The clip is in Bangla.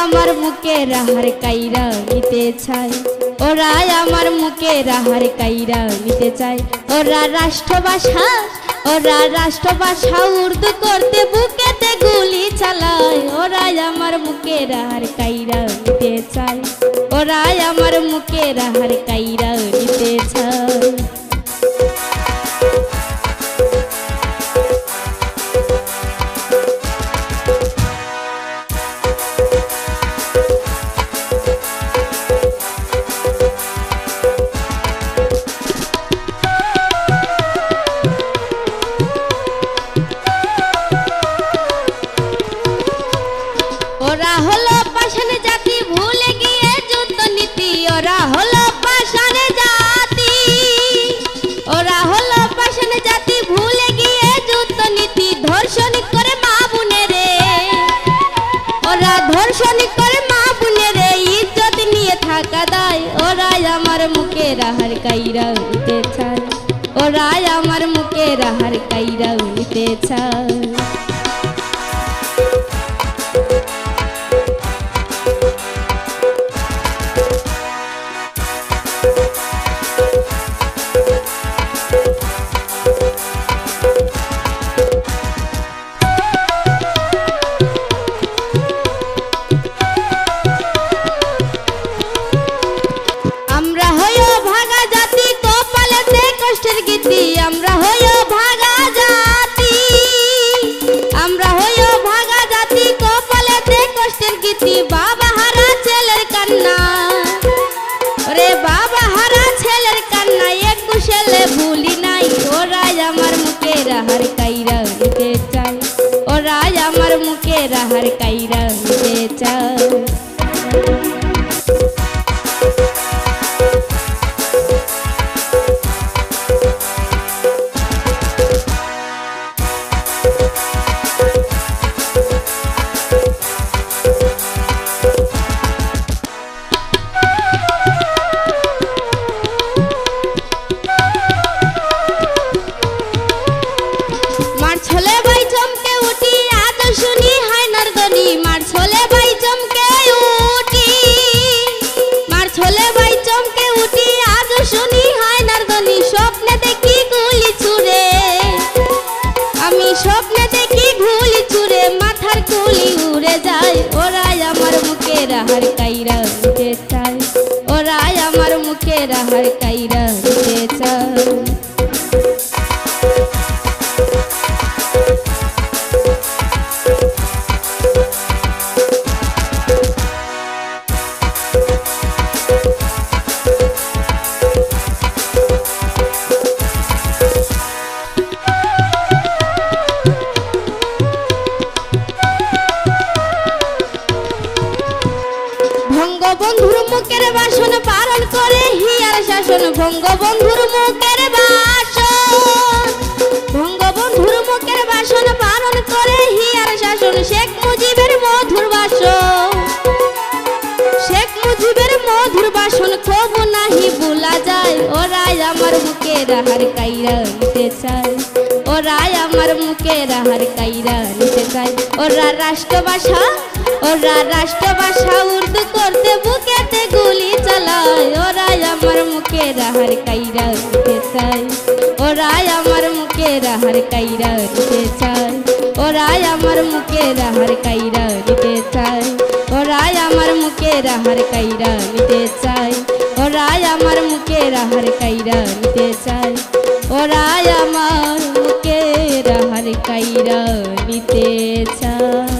আমার মুখের আহার কাইরা নিতে চায়, ওরাই আমার মুখের আহার কাইরা নিতে চায়। ওরা রাষ্ট্রভাষা উর্দু করতে বুকেতে গুলি চালায়, ওরাই আমার মুখের আহার কাইরা নিতে চায়, ওরাই আমার মুখের আহার কাইরা নিতে চায়। ওরা হলো পাষাণ জাতি ভুলে গিয়ে যুদ্ধ নীতি, ওরা হলো পাষাণ জাতি, ওরা হলো পাষাণ জাতি ভুলে গিয়ে যুদ্ধ নীতি। ধর্ষণ করে মা বোনেরে, ওরা ধর্ষণ করে মা বোনেরে ইজ্জত নিয়ে থাকা দায়, ওরাই আমার মুখের আহার কাইরা নিতে চায়, ওরাই আমার মুখের আহার কাইরা নিতে চায়। আমরা হইও ভাগা জাতি কপালেতে কষ্টের গীতি, আমরা হইও ভাগা জাতি, আমরা হইও ভাগা জাতি কপালেতে কষ্টের গীতি। বাবা হারা ছেলের কান্না, ওরে বাবা হারা ছেলের কান্না একটু ছেলে ভুলি নাই, ওরাই আমার মুখের আহার কাইরা নিতে চায়, ওরাই আমার মুখের আহার কাইরা নিতে চায়। মার ছোলে ভাই চমকে উঠি আজ শুনি হায়নার ধ্বনি, মার ছোলে ভাই চমকে উঠি, মার ছোলে ভাই চমকে উঠি আজ শুনি হায়নার ধ্বনি। স্বপ্নে দেখি গুলি ছুড়ে, আমি স্বপ্নে দেখি গুলি ছুড়ে মাথার কুলি উড়ে যায়, ওরাই আমার মুখের আহার কাইরা নিতে চায়, ওরাই আমার মুখের আহার কাইরা নিতে চায়। বঙ্গবন্ধুর মুখের ভাষণ পালন করে হিয়ার শাসন, বঙ্গবন্ধুর মুখের ভাষণ, বঙ্গবন্ধুর মুখের ভাষণ পালন করে হিয়ার শাসন। শেখ মুজিবের মধুর ভাষণ, শেখ মুজিবের মধুর ভাষণ কবু নাহি ভোলা যায়, ওরাই আমার মুখের আহার কাইরা নিতে চায়, ওরাই আমার মুখের আহার কাইরা নিতে চায়। ওরা রাষ্ট্রভাষা উর্দু করতে বুকেতে গুলি চালায়, ওরাই আমার মুখের আহার কাইরা নিতে চায়, ওরাই আমার মুখের আহার কাইরা নিতে চায়, ওরাই আমার মুখের আহার কাইরা নিতে চায়, ওরাই আমার মুখের আহার কাইরা নিতে চায়, ওরাই আমার মুখের আহার কাইরা নিতে চায়, ওরাই আমার মুখের আহার কাইরা নিতে চায়।